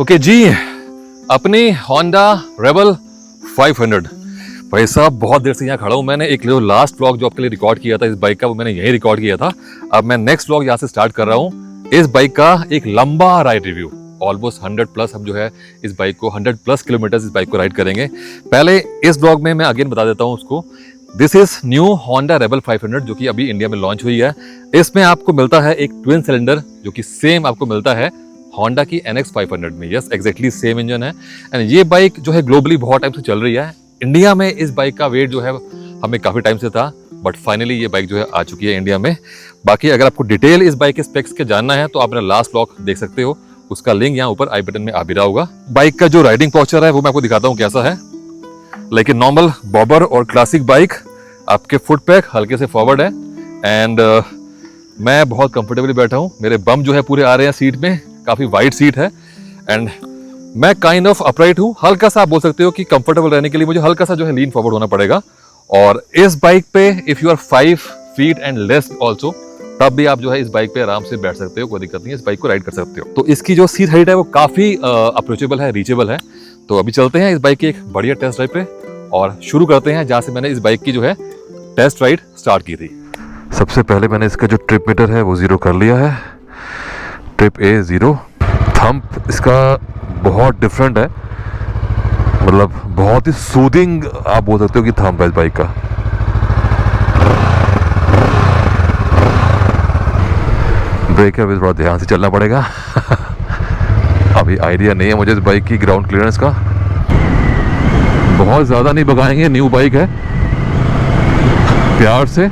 Okay जी, अपनी Honda rebel 500। भाई साहब बहुत देर से यहाँ खड़ा हूँ। मैंने एक जो लास्ट व्लॉग जो आपके लिए रिकॉर्ड किया था इस बाइक का, वो मैंने यहीं रिकॉर्ड किया था। अब मैं नेक्स्ट व्लॉग यहाँ से स्टार्ट कर रहा हूँ इस बाइक का एक लंबा राइड रिव्यू। ऑलमोस्ट 100 प्लस हम जो है इस बाइक को 100 प्लस किलोमीटर इस बाइक को राइड करेंगे। पहले इस ब्लॉग में मैं अगेन बता देता हूँ उसको, this is new Honda rebel 500 जो कि अभी इंडिया में लॉन्च हुई है। इसमें आपको मिलता है एक ट्विन सिलेंडर जो कि सेम आपको मिलता है होंडा की NX 500 में। यस, एग्जैक्टली सेम इंजन है। एंड ये बाइक जो है ग्लोबली बहुत टाइम से चल रही है। इंडिया में इस बाइक का वेट जो है हमें काफी टाइम से था, बट फाइनली ये बाइक जो है आ चुकी है इंडिया में। बाकी अगर आपको डिटेल इस बाइक के स्पेक्स के जानना है तो आप मेरा लास्ट ब्लॉग देख सकते हो, उसका लिंक यहाँ ऊपर आई बटन में आ भी रहा होगा। बाइक का जो राइडिंग पोस्चर है वो मैं आपको दिखाता हूँ कैसा है। लाइक ए नॉर्मल बॉबर और क्लासिक बाइक, आपके फुट पैक हल्के से फॉरवर्ड है एंड मैं बहुत कंफर्टेबली बैठा हूँ। मेरे बम जो है पूरे आ रहे हैं सीट में, काफी वाइड सीट है एंड मैं काइंड ऑफ अपराइट हूँ। हल्का सा आप बोल सकते हो कि कंफर्टेबल रहने के लिए मुझे हल्का सा जो है लीन फॉरवर्ड होना पड़ेगा। और इस बाइक पे if you are 5 feet and less also, तब भी आप जो है इस बाइक पे आराम से बैठ सकते हो, कोई दिक्कत नहीं है, इस बाइक को राइड कर सकते हो। तो इसकी जो सीट हाइट है वो काफी अप्रोचेबल है, रीचेबल है। तो अभी चलते हैं इस बाइक की एक बढ़िया टेस्ट ड्राइव पे और शुरू करते हैं जहाँ से मैंने इस बाइक की जो है टेस्ट राइड स्टार्ट की थी। सबसे पहले मैंने इसका जो ट्रिप मीटर है वो 0 कर लिया है। Trip A 0। थंब इसका बहुत डिफरेंट है, मतलब बहुत ही सूदिंग आप बोल सकते हो कि थंब है इस बाइक का। ब्रेक है, थोड़ा ध्यान से चलना पड़ेगा। अभी आइडिया नहीं है मुझे इस बाइक की ग्राउंड क्लियरेंस का। बहुत ज़्यादा नहीं भगाएंगे, न्यू बाइक है, प्यार से।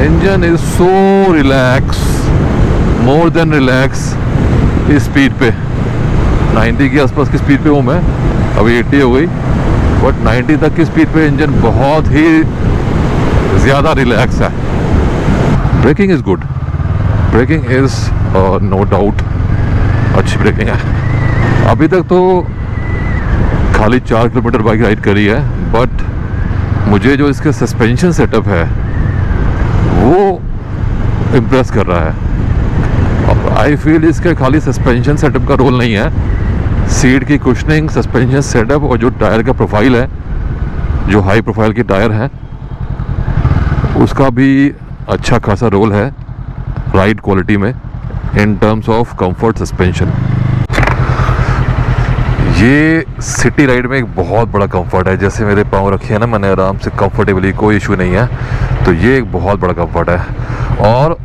Engine is so relax, more than relax. इस स्पीड पे 90 के आसपास की स्पीड पे हूँ मैं, अभी 80 हो गई, बट 90 तक की स्पीड पे इंजन बहुत ही ज़्यादा रिलैक्स है। Braking is good, braking is no doubt अच्छी ब्रेकिंग है। अभी तक तो खाली 4 किलोमीटर बाइक राइड करी है, बट मुझे जो इसके सस्पेंशन सेटअप है वो इम्प्रेस कर रहा है। आई फील इसके खाली सस्पेंशन सेटअप का रोल नहीं है, सीट की कुशनिंग, सस्पेंशन सेटअप और जो टायर का प्रोफाइल है, जो हाई प्रोफाइल के टायर हैं, उसका भी अच्छा खासा रोल है राइड क्वालिटी में in terms of comfort suspension. ये सिटी राइड में एक बहुत बड़ा कंफर्ट है। जैसे मेरे पाँव रखे हैं ना मैंने आराम से कंफर्टेबली, कोई इशू नहीं है, तो ये एक बहुत बड़ा कंफर्ट है। और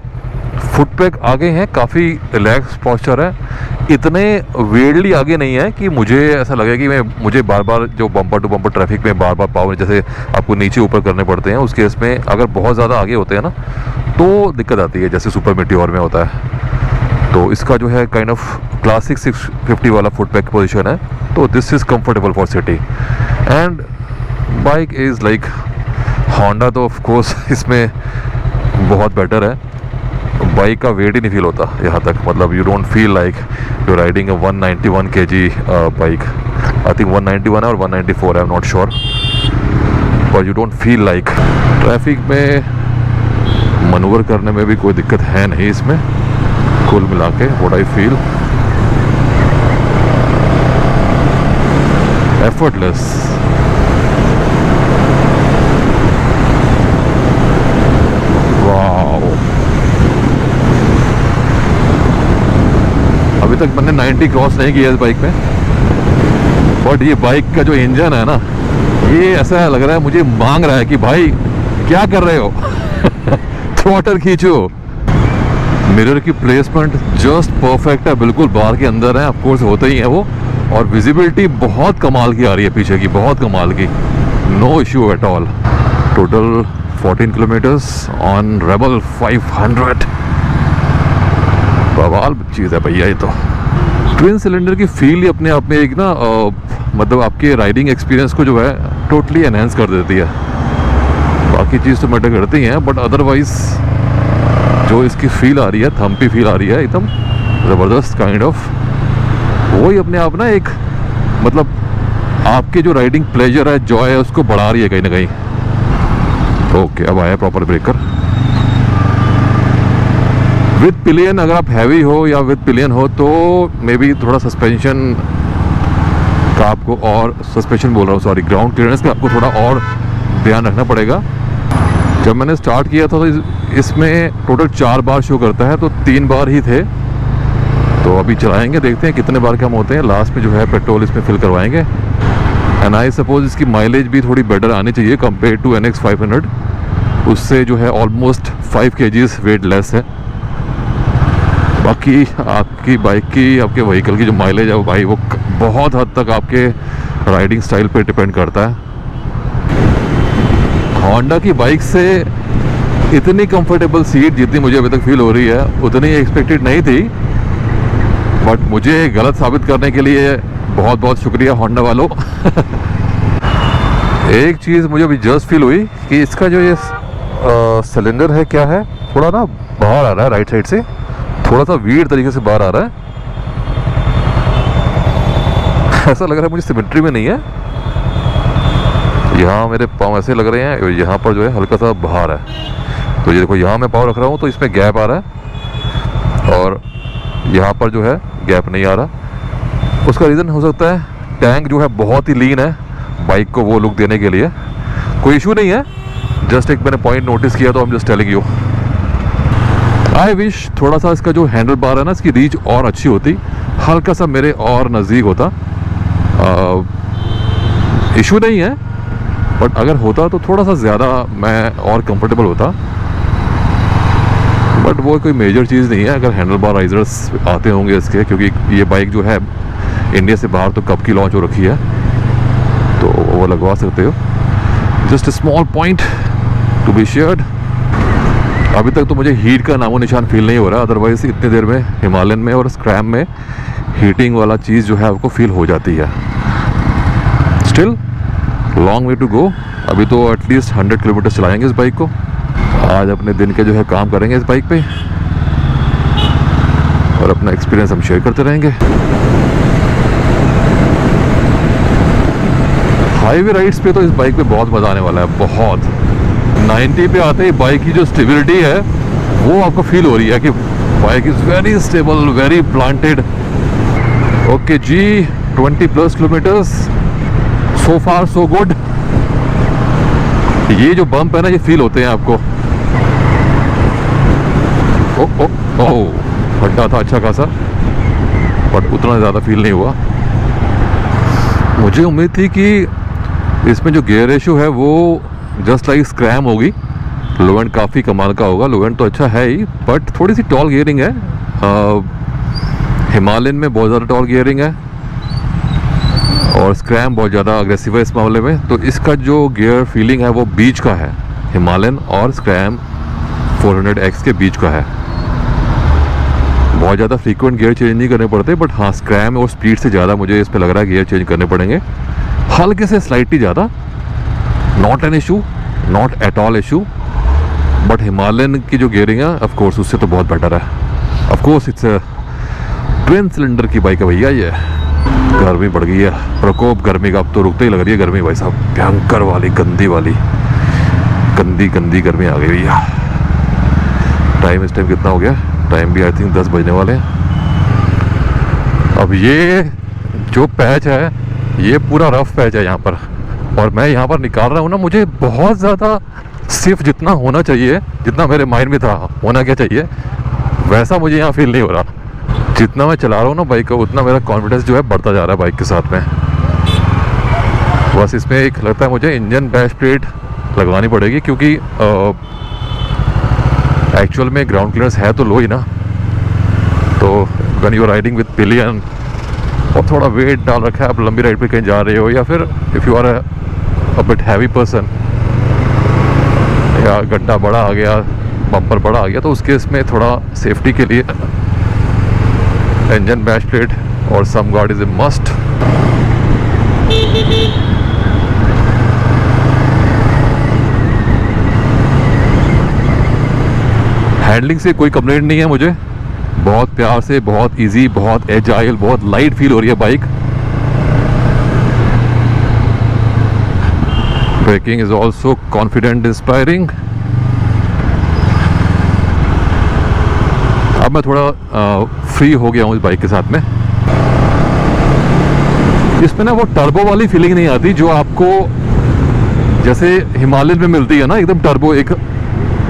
फुट पैक आगे हैं, काफ़ी रिलैक्स पोस्चर है, इतने वेडली आगे नहीं है कि मुझे ऐसा लगे कि मुझे बार बार जो बम्पर टू बम्पर ट्रैफिक में बार बार पावर जैसे आपको नीचे ऊपर करने पड़ते हैं, उस केस में अगर बहुत ज़्यादा आगे होते हैं ना तो दिक्कत आती है, जैसे सुपर मेटियोर में होता है। तो इसका जो है काइंड ऑफ क्लासिक 650 वाला फुट पैक पोजिशन है, तो this is comfortable for city and bike is like Honda. तो ऑफ कोर्स इसमें बहुत बेटर है, बाइक का वेट ही नहीं फील होता यहाँ तक, मतलब you don't feel like you riding a 191 kg bike. I think 191 है और 194 है, I am not sure, but you don't feel like. Traffic में मनूवर करने में भी कोई दिक्कत है नहीं इसमें, कुल मिला के व्हाट आई फील एफर्टलेस। अभी तक मैंने 90 क्रॉस नहीं किया इस बाइक में, बट ये बाइक का जो इंजन है ना, ये ऐसा लग रहा है मुझे मांग रहा है कि भाई क्या कर रहे हो। थ्रॉटल खींचो। मिरर की प्लेसमेंट जस्ट परफेक्ट है, बिल्कुल बार के अंदर है, ऑफ कोर्स होते ही है वो। और विजिबिलिटी बहुत कमाल की आ रही है पीछे की, बहुत कमाल की, no issue at all. Total 14 kilometres on Rebel 500। बवाल चीज़ है भैया ये तो। ट्विन सिलेंडर की फील ही अपने आप में एक ना मतलब आपके राइडिंग एक्सपीरियंस को जो है टोटली एनहेंस कर देती है। बाकी चीज़ तो मैटर करती हैं, बट अदरवाइज जो इसकी फील आ रही है, थम्पी फील आ रही है, एकदम ज़बरदस्त काइंड ऑफ, वो ही अपने आप ना एक मतलब आपके जो राइडिंग प्लेजर है, जॉय है, उसको बढ़ा रही है कहीं ना कहीं। ओके, अब आया प्रॉपर ब्रेकर। विद पिलियन अगर आप हैवी हो या विद पिलियन हो तो मे बी थोड़ा सस्पेंशन का आपको, और सस्पेंशन बोल रहा हूँ सॉरी, ग्राउंड क्लियरेंस का आपको थोड़ा और ध्यान रखना पड़ेगा। जब मैंने स्टार्ट किया था तो इसमें टोटल 4 बार शो करता है, तो 3 बार ही थे। तो अभी चलाएंगे, देखते हैं कितने बार कम होते हैं। लास्ट में जो है पेट्रोल इसमें फिल करवाएंगे। एंड आई सपोज इसकी माइलेज भी थोड़ी बेटर आनी चाहिए कंपेयर टू NX 500। उससे जो है ऑलमोस्ट 5 kgs वेट लेस है। बाकी आपकी बाइक की, आपके व्हीकल की जो माइलेज है वो भाई वो बहुत हद तक आपके राइडिंग स्टाइल पे डिपेंड करता है। होंडा की बाइक से इतनी कंफर्टेबल सीट जितनी मुझे अभी तक फील हो रही है उतनी एक्सपेक्टेड नहीं थी, बट मुझे गलत साबित करने के लिए बहुत बहुत शुक्रिया होंडा वालों। एक चीज़ मुझे अभी जस्ट फील हुई कि इसका जो ये सिलेंडर है क्या है, थोड़ा ना बाहर आ रहा है राइट साइड से, थोड़ा सा वीड तरीके से बाहर आ रहा है। ऐसा लग रहा है मुझे सिमेट्री में नहीं है। यहाँ मेरे पाँव ऐसे लग रहे हैं, यहाँ पर जो है हल्का सा बाहर है। तो ये देखो, यहाँ मैं पाँव रख रहा हूँ तो इसमें गैप आ रहा है, और यहाँ पर जो है गैप नहीं आ रहा। उसका रीज़न हो सकता है टैंक जो है बहुत ही लीन है बाइक को वो लुक देने के लिए। कोई इशू नहीं है, जस्ट एक मैंने पॉइंट नोटिस किया तो I am just telling you. I wish थोड़ा सा इसका जो हैंडल बार है ना, इसकी रीच और अच्छी होती, हल्का सा मेरे और नज़दीक होता। इशू नहीं है, बट अगर होता तो थोड़ा सा ज़्यादा मैं और कंफर्टेबल होता। बट वो कोई मेजर चीज़ नहीं है। अगर हैंडल बार राइजर्स आते होंगे इसके, क्योंकि ये बाइक जो है इंडिया से बाहर तो कब की लॉन्च हो रखी है, तो वो लगवा सकते हो। Just small point to be shared. अभी तक तो मुझे हीट का नामो निशान फील नहीं हो रहा, अदरवाइज इतनी देर में हिमालयन में और स्क्रैम में हीटिंग वाला चीज़ जो है आपको फील हो जाती है। Still long way to go. अभी तो एटलीस्ट 100 किलोमीटर चलाएंगे इस बाइक को। आज अपने दिन के जो है काम करेंगे इस बाइक पे, और अपना एक्सपीरियंस हम शेयर करते रहेंगे। हाईवे राइड्स पे तो इस बाइक पे बहुत मज़ा आने वाला है, बहुत। 90 पे आते ही बाइक की जो स्टेबिलिटी है वो आपको फील हो रही है कि bike is very stable, very planted. Okay जी, 20+ kilometres, so far so good. ये जो बम्प है ना, ये फील होते हैं आपको। ओह खड्डा था अच्छा खासा, बट उतना ज़्यादा फील नहीं हुआ। मुझे उम्मीद थी कि इसमें जो गियर रेशियो है वो जस्ट लाइक स्क्रैम होगी। लो एंड काफ़ी कमाल का होगा। लो एंड तो अच्छा है ही, बट थोड़ी सी टॉल गियरिंग है। हिमालयन में बहुत ज़्यादा टॉल गियरिंग है, और स्क्रैम बहुत ज़्यादा अग्रेसिव है इस मामले में। तो इसका जो गियर फीलिंग है वो बीच का है, हिमालयन और स्क्रैम 400X के बीच का है। बहुत ज़्यादा फ्रीक्वेंट गियर चेंज नहीं करने पड़ते, बट हाँ स्क्रैम और स्पीड से ज़्यादा मुझे इस पर लग रहा है गियर चेंज करने पड़ेंगे, हल्के से स्लाइटली ज़्यादा। Not an issue, not at all issue. But Himalayan की जो गियरिंग है ऑफ कोर्स उससे तो बहुत बेटर है। Of course it's twin cylinder की बाइक है भैया ये। गर्मी बढ़ गई है, प्रकोप गर्मी का अब तो रुकते ही लग रही है गर्मी भाई साहब। भयंकर वाली, गंदी वाली, गंदी गंदी गर्मी आ गई भैया। टाइम इस टाइम कितना हो गया? टाइम भी आई थिंक 10 बजने वाले हैं। अब ये जो पैच है ये पूरा रफ पैच है यहाँ पर, और मैं यहाँ पर निकाल रहा हूँ ना, मुझे बहुत ज़्यादा सिर्फ जितना होना चाहिए, जितना मेरे माइंड में था होना क्या चाहिए, वैसा मुझे यहाँ फील नहीं हो रहा। जितना मैं चला रहा हूँ ना बाइक को, उतना मेरा कॉन्फिडेंस जो है बढ़ता जा रहा है बाइक के साथ में। बस इसमें एक लगता है मुझे इंजन बैश प्लेट लगवानी पड़ेगी, क्योंकि एक्चुअल में ग्राउंड क्लियरेंस है तो लो ही ना। तो when you are riding with pillion और थोड़ा वेट डाल रखा है, आप लंबी राइड पे कहीं जा रहे हो, या फिर if you are a bit heavy person, या गड्ढा बड़ा आ गया, बम्पर बड़ा आ गया, तो उस केस में थोड़ा सेफ्टी के लिए इंजन बैश प्लेट और sump guard is a must. Handling से कोई कंप्लेंट नहीं है मुझे, बहुत प्यार से, बहुत इजी, बहुत एजाइल, बहुत लाइट फील हो रही है bike. Braking is also confident inspiring. मैं थोड़ा फ्री हो गया हूँ इस बाइक के साथ में। इसमें ना वो टर्बो वाली फीलिंग नहीं आती जो आपको जैसे हिमालयन में मिलती है ना, एकदम टर्बो एक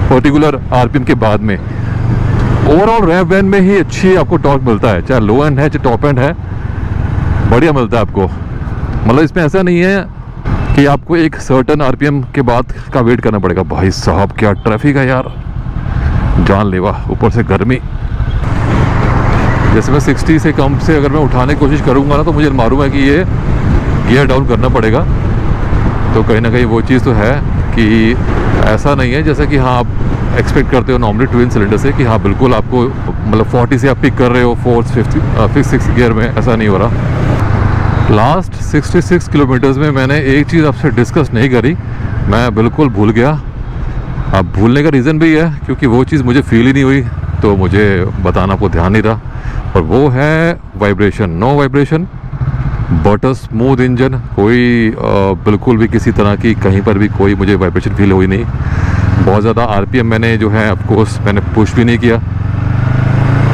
पर्टिकुलर आरपीएम के बाद में। ओवरऑल रैप वैन में ही अच्छी आपको टॉर्क मिलता है, चाहे लो एंड है चाहे टॉप एंड है, बढ़िया मिलता है आपको। मतलब इसमें ऐसा नहीं है कि आपको एक सर्टन आरपीएम के बाद का वेट करना पड़ेगा। भाई साहब क्या ट्रैफिक है यार, जानलेवा, ऊपर से गर्मी। जैसे मैं 60 से कम से अगर मैं उठाने की कोशिश करूँगा ना तो मुझे मालूम है कि ये गियर डाउन करना पड़ेगा। तो कहीं ना कहीं वो चीज़ तो है कि ऐसा नहीं है जैसा कि हाँ आप एक्सपेक्ट करते हो नॉर्मली ट्विन सिलेंडर से कि हाँ बिल्कुल आपको मतलब 40 से आप पिक कर रहे हो 4th-5th गियर में, ऐसा नहीं हो रहा। लास्ट 66 किलोमीटर्स में मैंने एक चीज़ आपसे डिस्कस नहीं करी, मैं बिल्कुल भूल गया। अब भूलने का रीज़न भी है क्योंकि वो चीज़ मुझे फील ही नहीं हुई, तो मुझे बताना आपको ध्यान नहीं रहा। और वो है vibration. No vibration, but smooth engine, कोई बिल्कुल भी किसी तरह की कहीं पर भी कोई मुझे वाइब्रेशन फील हुई नहीं। बहुत ज़्यादा आरपीएम मैंने जो है ऑफकोर्स मैंने पुश भी नहीं किया,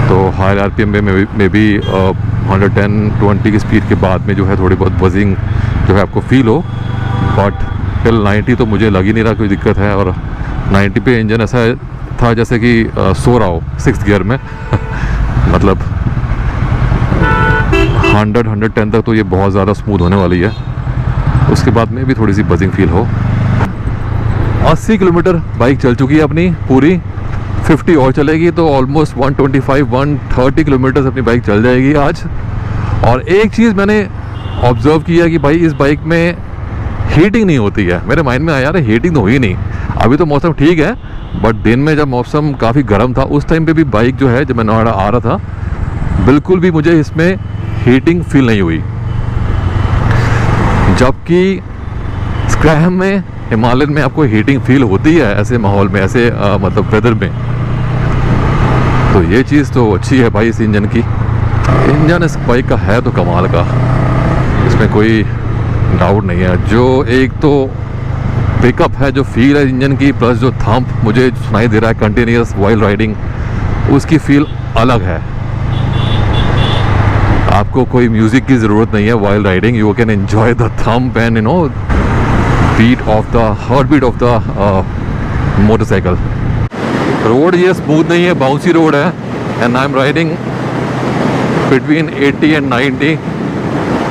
तो हाई आरपीएम में भी 110-120 की स्पीड के बाद में जो है थोड़ी बहुत बजिंग जो है आपको फील हो, बट टिल 90 तो मुझे लग ही नहीं रहा कोई दिक्कत है। और 90 पे इंजन ऐसा था जैसे कि सो रहा हो 6th गियर में मतलब 100-110 तक तो ये बहुत ज़्यादा स्मूथ होने वाली है। उसके बाद में भी थोड़ी सी बजिंग फील हो। 80 किलोमीटर बाइक चल चुकी है अपनी पूरी, 50 और चलेगी तो ऑलमोस्ट 125-130 किलोमीटर अपनी बाइक चल जाएगी आज। और एक चीज़ मैंने ऑब्जर्व किया कि भाई इस बाइक में हीटिंग नहीं होती है। मेरे माइंड में आया यार हीटिंग तो हुई नहीं, अभी तो मौसम ठीक है, बट दिन में जब मौसम काफ़ी गर्म था उस टाइम पे भी बाइक जो है जब मैं नोएडा आ रहा था बिल्कुल भी मुझे इसमें हीटिंग फील नहीं हुई। जबकि स्क्रैम में हिमालयन में आपको हीटिंग फील होती है ऐसे माहौल में, ऐसे मतलब वेदर में। तो ये चीज़ तो अच्छी है भाई इस इंजन की। इंजन इस बाइक का है तो कमाल का, इसमें कोई डाउट नहीं है। जो एक तो पिकअप है, जो फील है इंजन की, प्लस जो थंप मुझे सुनाई दे रहा है कंटिन्यूस वाइल राइडिंग, उसकी फील अलग है। आपको कोई म्यूजिक की ज़रूरत नहीं है while riding, you can enjoy the thump and you know beat of the heart beat of the motorcycle. Road ये स्मूथ नहीं है, बाउंसी रोड है and I am riding between 80 and 90।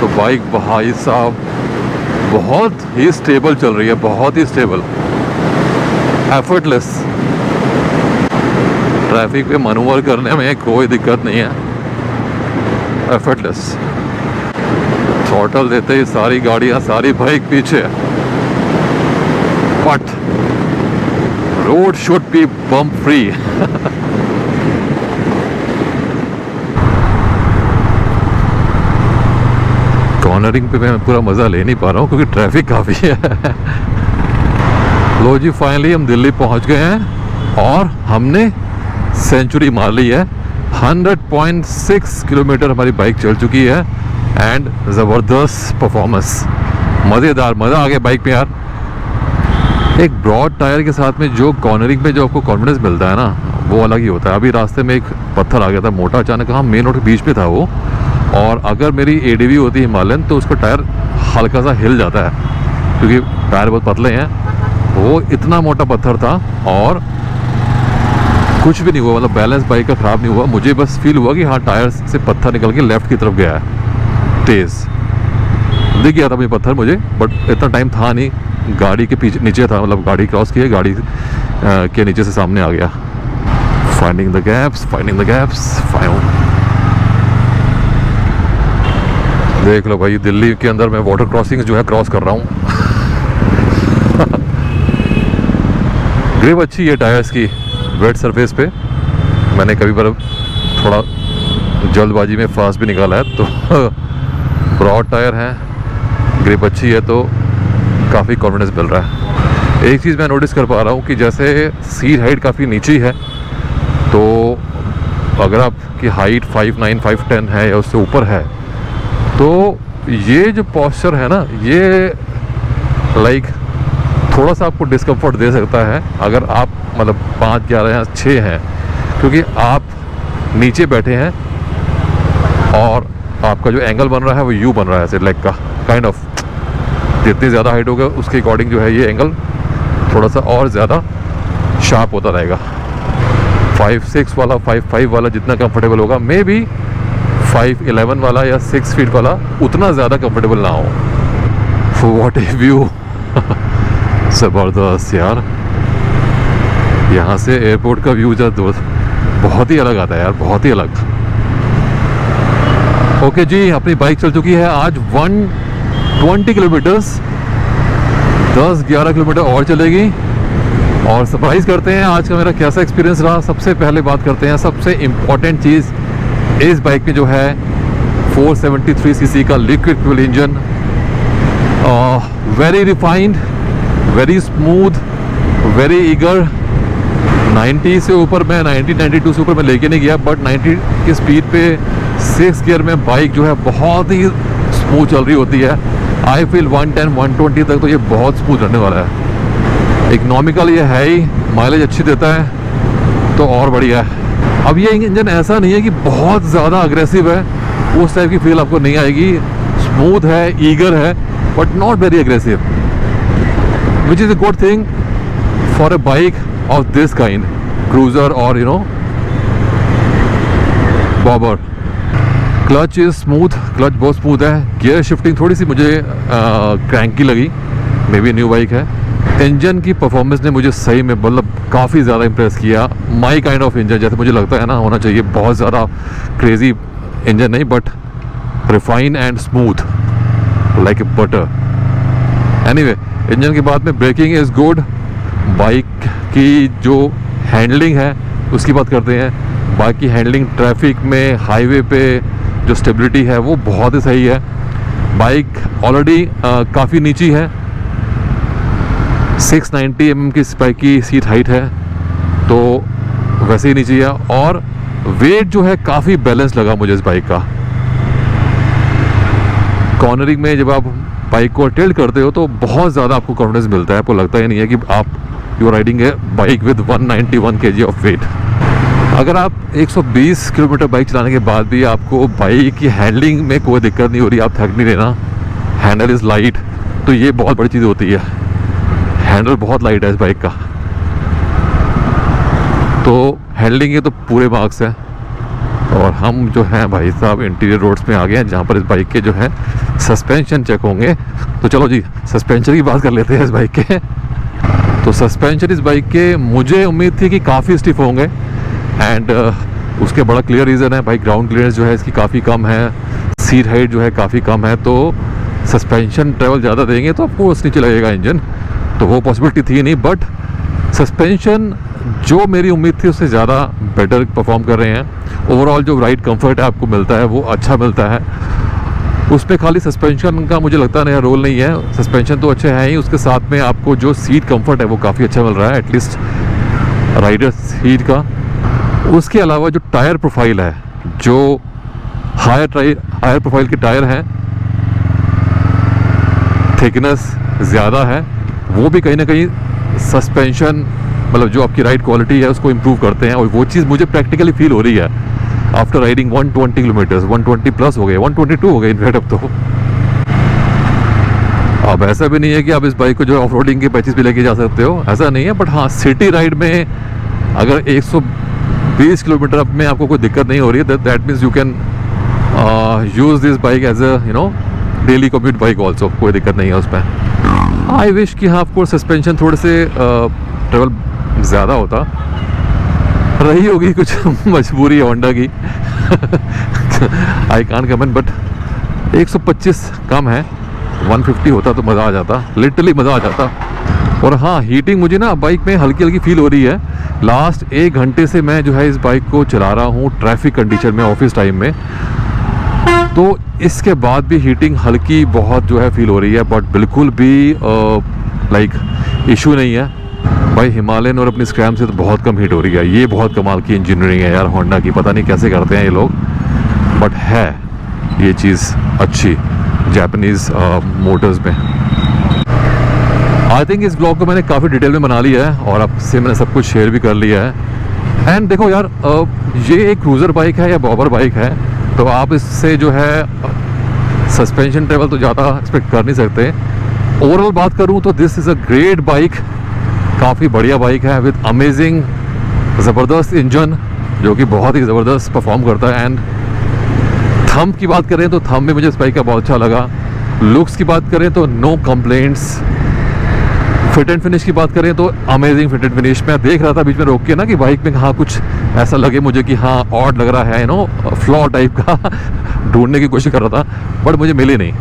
तो बाइक भाई साहब बहुत ही स्टेबल चल रही है, बहुत ही स्टेबल, एफर्टलेस। ट्रैफिक पे मनूवर करने में कोई दिक्कत नहीं है, एफर्टलेस। थ्रॉटल देते ही सारी गाड़ियां, सारी बाइक पीछे। But road should be bump free. Cornering पे मैं पूरा मज़ा ले नहीं पा रहा हूँ क्योंकि ट्रैफिक काफ़ी है। लो जी, फाइनली हम दिल्ली पहुँच गए हैं और हमने सेंचुरी मार ली है। 100.6 किलोमीटर हमारी बाइक चल चुकी है एंड ज़बरदस्त परफॉर्मेंस, मज़ेदार, मज़ा आ गया बाइक पे यार। एक ब्रॉड टायर के साथ में जो कॉर्नरिंग में जो आपको कॉन्फिडेंस मिलता है ना, वो अलग ही होता है। अभी रास्ते में एक पत्थर आ गया था मोटा, अचानक हम मेन रोड के बीच में था वो, और अगर मेरी एडीवी होती हिमालयन तो उसका टायर हल्का सा हिल जाता है क्योंकि टायर बहुत पतले हैं। वो इतना मोटा पत्थर था और कुछ भी नहीं हुआ, मतलब बैलेंस बाइक का ख़राब नहीं हुआ। मुझे बस फील हुआ कि हाँ टायर से पत्थर निकल के लेफ़्ट की तरफ गया है, तेज़ दिख गया था मुझे पत्थर मुझे, बट इतना टाइम था नहीं, गाड़ी के पीछे नीचे था, मतलब गाड़ी क्रॉस की है, गाड़ी के नीचे से सामने आ गया। Finding the gaps, finding the gaps, देख लो भाई दिल्ली के अंदर मैं वाटर क्रॉसिंग जो है क्रॉस कर रहा हूँ। ग्रिप अच्छी है टायर्स की वेट सरफेस पे। मैंने कभी बार थोड़ा जल्दबाजी में फास्ट भी निकाला है, तो ब्रॉड टायर है, ग्रिप अच्छी है, तो काफ़ी कॉन्फिडेंस मिल रहा है। एक चीज़ मैं नोटिस कर पा रहा हूँ कि जैसे सीट हाइट काफ़ी नीची है, तो अगर आपकी हाइट 5'9", 5'10" है या उससे ऊपर है, तो ये जो पॉस्चर है ना, ये लाइक थोड़ा सा आपको डिस्कम्फर्ट दे सकता है अगर आप मतलब 5'11" या 6 हैं, क्योंकि आप नीचे बैठे हैं और आपका जो एंगल बन रहा है वो यू बन रहा है ऐसे लेग का काइंड ऑफ। जितनी ज़्यादा हाइट होगा उसके अकॉर्डिंग जो है ये एंगल थोड़ा सा और ज़्यादा शार्प होता रहेगा। 5'6" वाला 5'5" वाला जितना कंफर्टेबल होगा, मे बी 5'11" वाला या 6 फीट वाला उतना ज़्यादा कंफर्टेबल ना हो। व्हाट ए व्यू ज़बरदस्त यार। यहाँ से एयरपोर्ट का व्यू जरा बहुत ही अलग आता है यार, बहुत ही अलग। ओके जी, अपनी बाइक चल चुकी है आज 120 किलोमीटर्स, 10-11 किलोमीटर और चलेगी। और सरप्राइज़ करते हैं आज का मेरा कैसा एक्सपीरियंस रहा। सबसे पहले बात करते हैं सबसे इम्पॉर्टेंट चीज़, इस बाइक में जो है 473 सीसी का liquid fuel engine, very refined, very smooth, very eager. 90 से ऊपर मैं 92 से ऊपर मैं लेके नहीं गया, बट 90 की स्पीड पे 6 गियर में बाइक जो है बहुत ही स्मूथ चल रही होती है। आई फील 110-120 तक तो ये बहुत स्मूथ रहने वाला है। इकोनॉमिकल ये है ही, माइलेज अच्छी देता है तो और बढ़िया है। अब ये इंजन ऐसा नहीं है कि बहुत ज़्यादा अग्रेसिव है, उस टाइप की फील आपको नहीं आएगी। स्मूथ है, ईगर है, but not very aggressive, which is a good thing for a bike of this kind, cruiser और you know bobber. Clutch is smooth, clutch बहुत स्मूथ है। गियर शिफ्टिंग थोड़ी सी मुझे क्रैंकी लगी, मे बी न्यू बाइक है। Engine की performance ने मुझे सही में मतलब काफ़ी ज़्यादा इंप्रेस किया। माई काइंड ऑफ इंजन जैसे मुझे लगता है ना होना चाहिए, बहुत ज़्यादा क्रेजी इंजन नहीं, but refine and smooth like a butter. Anyway, engine के बाद में ब्रेकिंग इज़ गुड। बाइक की जो हैंडलिंग है उसकी बात करते हैं। बाइक की हैंडलिंग ट्रैफिक में, हाईवे पे जो स्टेबिलिटी है वो बहुत ही सही है। बाइक ऑलरेडी काफ़ी नीची है, 690 mm की बाइक की सीट हाइट है, तो वैसे ही नीची है। और वेट जो है काफ़ी बैलेंस लगा मुझे इस बाइक का। कॉर्नरिंग में जब आप बाइक को टिल्ट करते हो तो बहुत ज़्यादा आपको कॉन्फिडेंस मिलता है। आपको लगता ही नहीं है कि आप you are riding a bike with 191 kg of weight. अगर आप 120 किलोमीटर बाइक चलाने के बाद भी आपको बाइक की हैंडलिंग में कोई दिक्कत नहीं हो रही, आप थक नहीं रहना, हैंडल इज़ लाइट, तो ये बहुत बड़ी चीज़ होती है। हैंडल बहुत लाइट है इस बाइक का, तो हैंडलिंग के तो पूरे मार्क्स हैं। और हम जो हैं भाई साहब इंटीरियर रोड्स में आ गए हैं जहाँ पर इस बाइक के जो है सस्पेंशन चेक होंगे। तो चलो जी सस्पेंशन की बात कर लेते हैं इस बाइक के। तो सस्पेंशन इस बाइक के मुझे उम्मीद थी कि काफ़ी स्टिफ होंगे, एंड उसके बड़ा क्लियर रीज़न है भाई, ग्राउंड क्लियरेंस जो है इसकी काफ़ी कम है, सीट हाइट जो है काफ़ी कम है, तो सस्पेंशन ट्रेवल ज़्यादा देंगे तो आपको नीचे लगेगा इंजन, तो वो पॉसिबिलिटी थी नहीं। बट सस्पेंशन जो मेरी उम्मीद थी उससे ज़्यादा बेटर परफॉर्म कर रहे हैं। ओवरऑल जो राइड कंफर्ट है आपको मिलता है वो अच्छा मिलता है। उसमें खाली सस्पेंशन का मुझे लगता है रोल नहीं है, सस्पेंशन तो अच्छे हैं ही, उसके साथ में आपको जो सीट कंफर्ट है वो काफ़ी अच्छा मिल रहा है, एटलीस्ट राइडर सीट का। उसके अलावा जो टायर प्रोफाइल है, जो हायर प्रोफाइल के टायर हैं, थिकनेस ज़्यादा है, वो भी कहीं ना कहीं सस्पेंशन मतलब जो आपकी राइड क्वालिटी है उसको इम्प्रूव करते हैं। और वो चीज़ मुझे प्रैक्टिकली फील हो रही है आफ्टर राइडिंग 120 किलोमीटर्स, 120 प्लस हो गए, 122 हो गए इनफैक्ट अब तो। अब ऐसा भी नहीं है कि आप इस बाइक को जो ऑफ रोडिंग के पैचेस भी लेके जा सकते हो, ऐसा नहीं है। बट हाँ, सिटी राइड में अगर 120 किलोमीटर में आपको कोई दिक्कत नहीं हो रही है, that means you can use this bike as a you know daily commute bike also, कोई दिक्कत नहीं है उसमें। आई विश कि हाँ ऑफकोर्स सस्पेंशन थोड़े से ट्रेवल ज़्यादा होता, रही होगी कुछ मजबूरी है होंडा की आई कांट कमेंट, बट 125 कम है, 150 होता तो मज़ा आ जाता, लिटरली मज़ा आ जाता। और हाँ, हीटिंग मुझे ना बाइक में हल्की हल्की फील हो रही है। लास्ट 1 घंटे से मैं जो है इस बाइक को चला रहा हूँ ट्रैफिक कंडीशन में, ऑफिस टाइम में, तो इसके बाद भी हीटिंग हल्की बहुत जो है फील हो रही है, बट बिल्कुल भी लाइक इशू नहीं है भाई। हिमालयन और अपनी स्क्रैम से तो बहुत कम हीट हो रही है। ये बहुत कमाल की इंजीनियरिंग है यार होंडा की, पता नहीं कैसे करते हैं ये लोग, बट है ये चीज़ अच्छी जापानीज़ मोटर्स में। आई थिंक इस ब्लॉग को मैंने काफ़ी डिटेल में बना लिया है और आपसे मैंने सब कुछ शेयर भी कर लिया है। एंड देखो यार, ये एक क्रूज़र बाइक है या बॉबर बाइक है, तो आप इससे जो है सस्पेंशन ट्रेवल तो ज़्यादा एक्सपेक्ट कर नहीं सकते। ओवरऑल बात करूँ तो this is a great bike, काफ़ी बढ़िया बाइक है विद अमेजिंग ज़बरदस्त इंजन जो कि बहुत ही ज़बरदस्त परफॉर्म करता है। एंड थंब की बात करें तो थंब भी मुझे इस बाइक का बहुत अच्छा लगा। लुक्स की बात करें तो no complaints. Fit and finish की बात करें तो अमेजिंग फिट एंड फिनिश। मैं देख रहा था बीच में रोक के ना कि बाइक में हाँ कुछ ऐसा लगे मुझे कि हाँ ऑड लग रहा है, फ्लॉ टाइप का ढूंढने की कोशिश कर रहा था, बट मुझे मिले नहीं।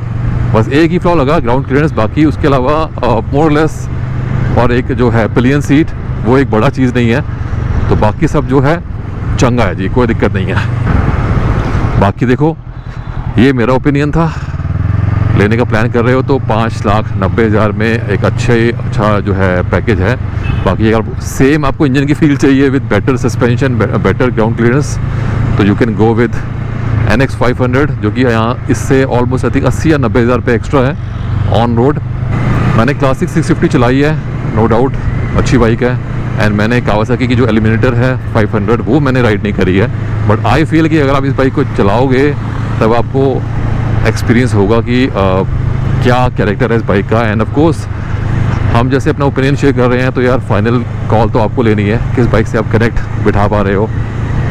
बस एक ही फ्लॉ लगा, ग्राउंड क्लियरेंस, बाकी उसके अलावा मोर लेस। और एक जो है पिलियन सीट, वो एक बड़ा चीज़ नहीं है, तो बाकी सब जो है चंगा है जी, कोई दिक्कत नहीं है। बाकी देखो, ये मेरा ओपिनियन था। लेने का प्लान कर रहे हो तो 5,90,000 में एक अच्छा जो है पैकेज है। बाकी अगर सेम आपको इंजन की फील चाहिए with better suspension, better ground clearance, तो you can go with NX 500, जो कि यहाँ इससे ऑलमोस्ट आई थिंक 80 या 90,000 रुपये एक्स्ट्रा है ऑन रोड। मैंने क्लासिक 650 चलाई है, नो डाउट अच्छी बाइक है। एंड मैंने कावासाकी की जो एलिमिनेटर है 500, वो मैंने राइड नहीं करी है, बट आई फील कि अगर आप इस बाइक को चलाओगे तब आपको एक्सपीरियंस होगा कि क्या कैरेक्टर है इस बाइक का। एंड ऑफ कोर्स हम जैसे अपना ओपिनियन शेयर कर रहे हैं, तो यार फाइनल कॉल तो आपको लेनी है किस बाइक से आप कनेक्ट बिठा पा रहे हो।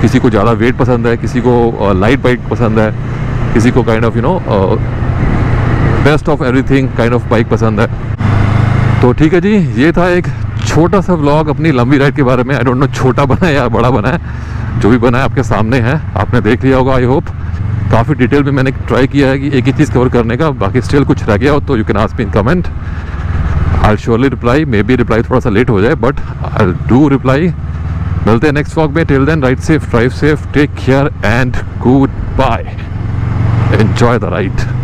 किसी को ज़्यादा वेट पसंद है, किसी को लाइट बाइक पसंद है, किसी को kind of best of everything kind of bike पसंद है। तो ठीक है जी, ये था एक छोटा सा व्लॉग अपनी लंबी राइड के बारे में। आई डोंट नो छोटा बना है या बड़ा बना है, जो भी बना है आपके सामने है, आपने देख लिया होगा। आई होप काफ़ी डिटेल में मैंने ट्राई किया है कि एक ही चीज़ कवर करने का, बाकी स्टिल कुछ रह गया हो तो you can ask me in comment, I surely reply. May be reply थोड़ा सा लेट हो जाए, बट आई डू रिप्लाई। मिलते हैं नेक्स्ट व्लॉग में। Till then ride safe, drive safe, take care and goodbye, enjoy the ride.